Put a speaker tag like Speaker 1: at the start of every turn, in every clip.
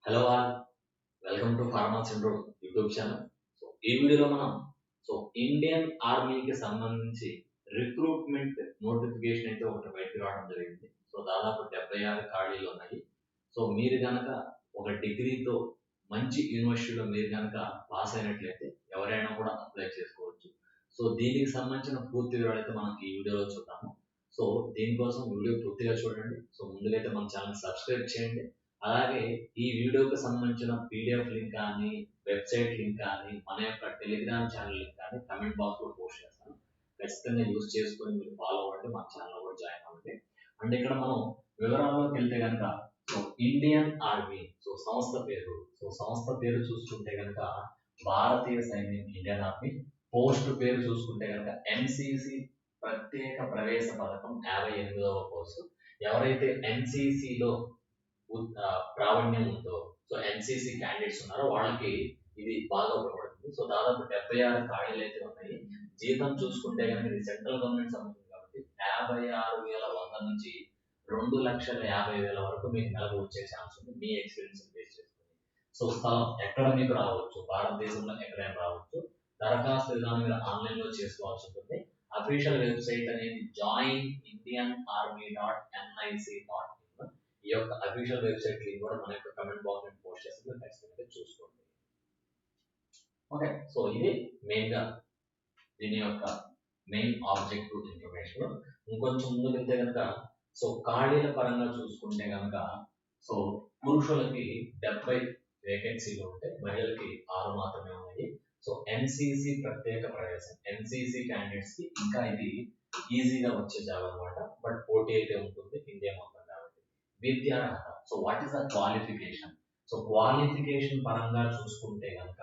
Speaker 1: Hello all, welcome to pharma syndrome YouTube channel. ఈ వీడియోలో మనం ఇండియన్ ఆర్మీకి సంబంధించి రిక్రూట్మెంట్ నోటిఫికేషన్ అయితే ఒకటి బయటకు రావడం జరిగింది. దాదాపు 76 ఖాళీలు ఉన్నాయి. మీరు కనుక ఒక డిగ్రీతో మంచి యూనివర్సిటీలో మీరు కనుక పాస్ అయినట్లయితే ఎవరైనా కూడా అప్లై చేసుకోవచ్చు. దీనికి సంబంధించిన పూర్తి వివరాలు అయితే మనం ఈ వీడియోలో చూద్దాము. దీనికోసం వీడియో పూర్తిగా చూడండి. ముందుగా అయితే మన ఛానల్ సబ్స్క్రైబ్ చేయండి. అలాగే ఈ వీడియోకి సంబంధించిన పీడిఎఫ్ లింక్ కానీ, వెబ్సైట్ లింక్ కానీ, మన యొక్క టెలిగ్రామ్ ఛానల్ లింక్ కానీ కమెంట్ బాక్స్ లో పోస్ట్ చేస్తాను. ఖచ్చితంగా యూజ్ చేసుకొని మీరు ఫాలో అవ్వండి, మన ఛానల్ కూడా జాయిన్ అవ్వండి. అండ్ ఇక్కడ మనం వివరాల్లోకి వెళ్తే కనుక ఇండియన్ ఆర్మీ సంస్థ పేరు చూసుకుంటే కనుక భారతీయ సైన్యం ఇండియన్ ఆర్మీ. పోస్ట్ పేరు చూసుకుంటే కనుక ఎన్సిసి ప్రత్యేక ప్రవేశ పథకం 58వ కోర్సు. ఎవరైతే ఎన్సిసిలో ప్రావీణ్యం ఉందో, ఎన్సిసి క్యాండిడేట్స్ ఉన్నారో వాళ్ళకి ఇది బాగా ఉపయోగపడుతుంది. దాదాపు 76 ఖాళీలు అయితే ఉన్నాయి. జీతం చూసుకుంటే కనుక ఇది సెంట్రల్ గవర్నమెంట్ సంబంధించింది కాబట్టి 56,100 నుంచి 2,50,000 వరకు మీకు నెలకు వచ్చే ఛాన్స్ ఉంది, మీ ఎక్స్పీరియన్స్ బేస్ చేసుకుని. స్థలం ఎక్కడ మీకు రావచ్చు, భారతదేశంలో ఎక్కడైనా రావచ్చు. దరఖాస్తు విధానం మీరు ఆన్లైన్ లో చేసుకోవాల్సి ఉంటుంది. అఫీషియల్ వెబ్సైట్ అనేది joinindianarmy.nic.in. ఈ యొక్క అఫీషియల్ వెబ్సైట్ లింక్ కూడా మన యొక్క కమెంట్ బాక్స్ లో పోస్ట్ చేస్తుంది, ఖచ్చితంగా చూసుకోండి. ఓకే, ఇది మెయిన్ గా దీని యొక్క మెయిన్ ఆబ్జెక్టివ్ ఇన్ఫర్మేషన్. ఇంకొంచెం ముందుకు వెళ్తే కనుక ఖాళీల పరంగా చూసుకుంటే కనుక పురుషులకి 70 వేకెన్సీలు ఉంటే మహిళలకి 6 మాత్రమే ఉన్నాయి. ఎన్సిసి ప్రత్యేక ప్రవేశం, ఎన్సిసి క్యాండిడేట్స్ కి ఇంకా ఇది ఈజీగా వచ్చే జాబ్ అనమాట. బట్ పోటీ అయితే ఉంటుంది ఇండియా మొత్తం కాబట్టి. విద్యార్హత, what is the qualification? Qualification పరంగా చూసుకుంటే కనుక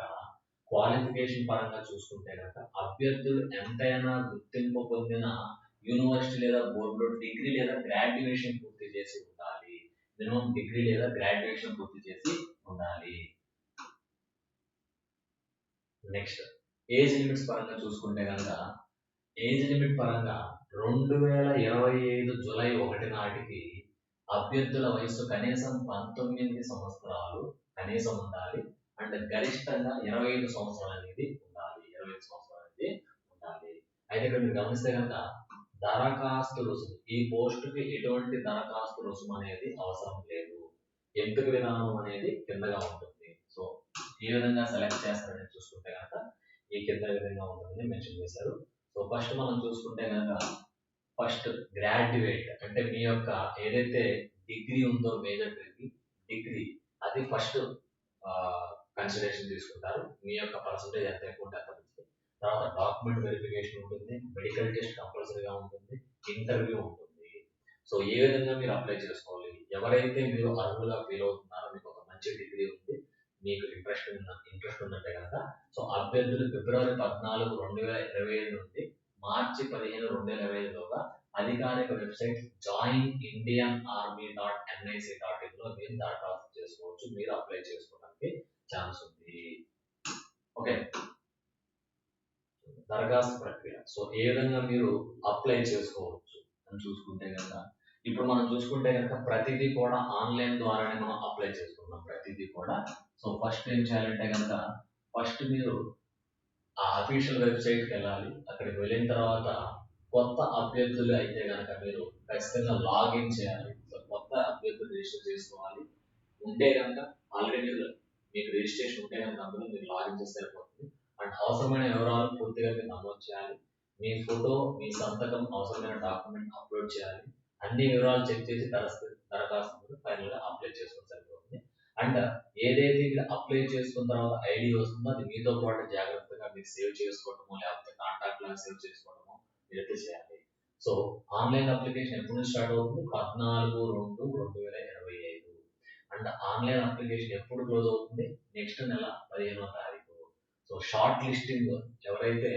Speaker 1: అభ్యర్థులు ఎంతైనా గుర్తింపు పొందిన యూనివర్సిటీ లేదా బోర్డులో డిగ్రీ లేదా గ్రాడ్యుయేషన్ పూర్తి చేసి ఉండాలి. మినిమం డిగ్రీ లేదా గ్రాడ్యుయేషన్ పూర్తి చేసి ఉండాలి. నెక్స్ట్ ఏజ్ లిమిట్స్ పరంగా చూసుకుంటే కనుక ఏజ్ లిమిట్ పరంగా 2025 జూలై 1 నాటికి అభ్యర్థుల వయసు కనీసం 19 సంవత్సరాలు కనీసం ఉండాలి. అండ్ గరిష్టంగా 25 సంవత్సరాలు అనేది ఉండాలి. అయితే ఇక్కడ మీరు గమనిస్తే కనుక దరఖాస్తు రుసుము, ఈ పోస్ట్ కి ఎటువంటి దరఖాస్తు రుసుము అనేది అవసరం లేదు. ఎంపిక విధానం అనేది కిందగా ఉంటుంది. ఏ విధంగా సెలెక్ట్ చేస్తారని చూసుకుంటే కనుక ఈ కింద విధంగా ఉంటుందని మెన్షన్ చేశారు. ఫస్ట్ మనం చూసుకుంటే కనుక ఫస్ట్ గ్రాడ్యుయేట్ అంటే మీ యొక్క ఏదైతే డిగ్రీ ఉందో, మేజర్ డిగ్రీ అది ఫస్ట్ కన్సిడరేషన్ తీసుకుంటారు. మీ యొక్క పర్సంటేజ్ ఎంత ఎక్కువ ఉంటే అంత మంచిది. తర్వాత డాక్యుమెంట్ వెరిఫికేషన్ ఉంటుంది, మెడికల్ టెస్ట్ కంపల్సరీగా ఉంటుంది, ఇంటర్వ్యూ ఉంటుంది. ఏ విధంగా మీరు అప్లై చేసుకోవాలి? ఎవరైతే మీరు అర్హులుగా ఫీల్ అవుతున్నారో, మీకు ఒక మంచి డిగ్రీ ఉంది, మీకు ఇంట్రెస్ట్ ఉన్నట్టే కనుక అభ్యర్థులు ఫిబ్రవరి 14, 2025 నుండి మార్చి 15, 2025 లోగా అధికారిక వెబ్సైట్ joinindianarmy.nic.in లో మీరు దరఖాస్తు చేసుకోవచ్చు. మీరు అప్లై చేసుకోవడానికి ఛాన్స్ ఉంది. ఓకే, దరఖాస్తు ప్రక్రియ. ఏ విధంగా మీరు అప్లై చేసుకోవచ్చు అని చూసుకుంటే కనుక ఇప్పుడు మనం చూసుకుంటే కనుక ప్రతిదీ కూడా ఆన్లైన్ ద్వారానే మనం అప్లై చేసుకుంటాం. ప్రతిదీ కూడా ఫస్ట్ ఏం చేయాలంటే కనుక ఫస్ట్ మీరు ఆ అఫీషియల్ వెబ్సైట్కి వెళ్ళాలి. అక్కడికి వెళ్ళిన తర్వాత కొత్త అభ్యర్థులు అయితే కనుక మీరు ఖచ్చితంగా లాగిన్ చేయాలి. కొత్త అభ్యర్థులు రిజిస్టర్ చేసుకోవాలి. ఉంటే కనుక ఆల్రెడీ మీకు రిజిస్ట్రేషన్ ఉంటే కనుక అందులో మీరు లాగిన్ చేస్తే సరిపోతుంది. అండ్ అవసరమైన వివరాలు పూర్తిగా మీరు నమోదు చేయాలి. మీ ఫోటో, మీ సంతకం, అవసరమైన డాక్యుమెంట్ అప్లోడ్ చేయాలి. అన్ని వివరాలు చెక్ చేసి దరఖాస్తు ఫైనల్ గా అప్లై చేసుకుని సరిపోతుంది. అండ్ ఏదైతే మీరు అప్లై చేసుకున్న తర్వాత ఐడి వస్తుందో అది మీతో పాటు జాగ్రత్తగా మీరు సేవ్ చేసుకోవడమో, లేకపోతే కాంటాక్ట్ లాగా సేవ్ చేసుకోవడమో మీరైతే చేయాలి. ఆన్లైన్ అప్లికేషన్ ఎప్పుడు స్టార్ట్ అవుతుంది? 14/2/2025. అండ్ ఆన్లైన్ అప్లికేషన్ ఎప్పుడు క్లోజ్ అవుతుంది? నెక్స్ట్ నెల 15వ తారీఖు. షార్ట్ లిస్టింగ్ ఎవరైతే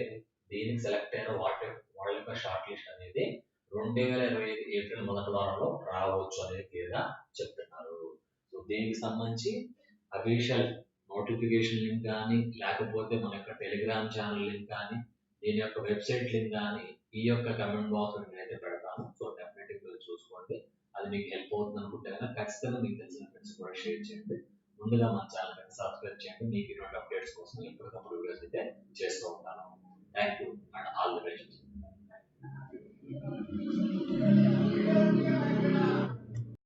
Speaker 1: దీనికి సెలెక్ట్ అయ్యారో వాళ్ళ యొక్క షార్ట్ లిస్ట్ అనేది 2025 ఏప్రిల్ మొదటి వారంలో రావచ్చు అనేది క్లియర్గా చెప్తున్నారు. దీనికి సంబంధించి అఫీషియల్ నోటిఫికేషన్ లింక్ కానీ, లేకపోతే మన యొక్క టెలిగ్రామ్ ఛానల్ లింక్ కానీ, దీని యొక్క వెబ్సైట్ లింక్ కానీ ఈ యొక్క కమెంట్ బాక్స్ నేనైతే పెడతాను. డెఫినెట్గా చూసుకోండి. అది అది మీకు హెల్ప్ అవుతుంది అనుకుంటే కనుక ఖచ్చితంగా మీకు తెలిసిన ఫ్రెండ్స్ కూడా షేర్ చేయండి. ముందుగా మన ఛానల్ సబ్స్క్రైబ్ చేయండి. మీకు ఇటువంటి అప్డేట్స్ కోసం ఎప్పటికప్పుడు వీడియోస్ అయితే చేస్తూ ఉంటాను. Thank you and all the best.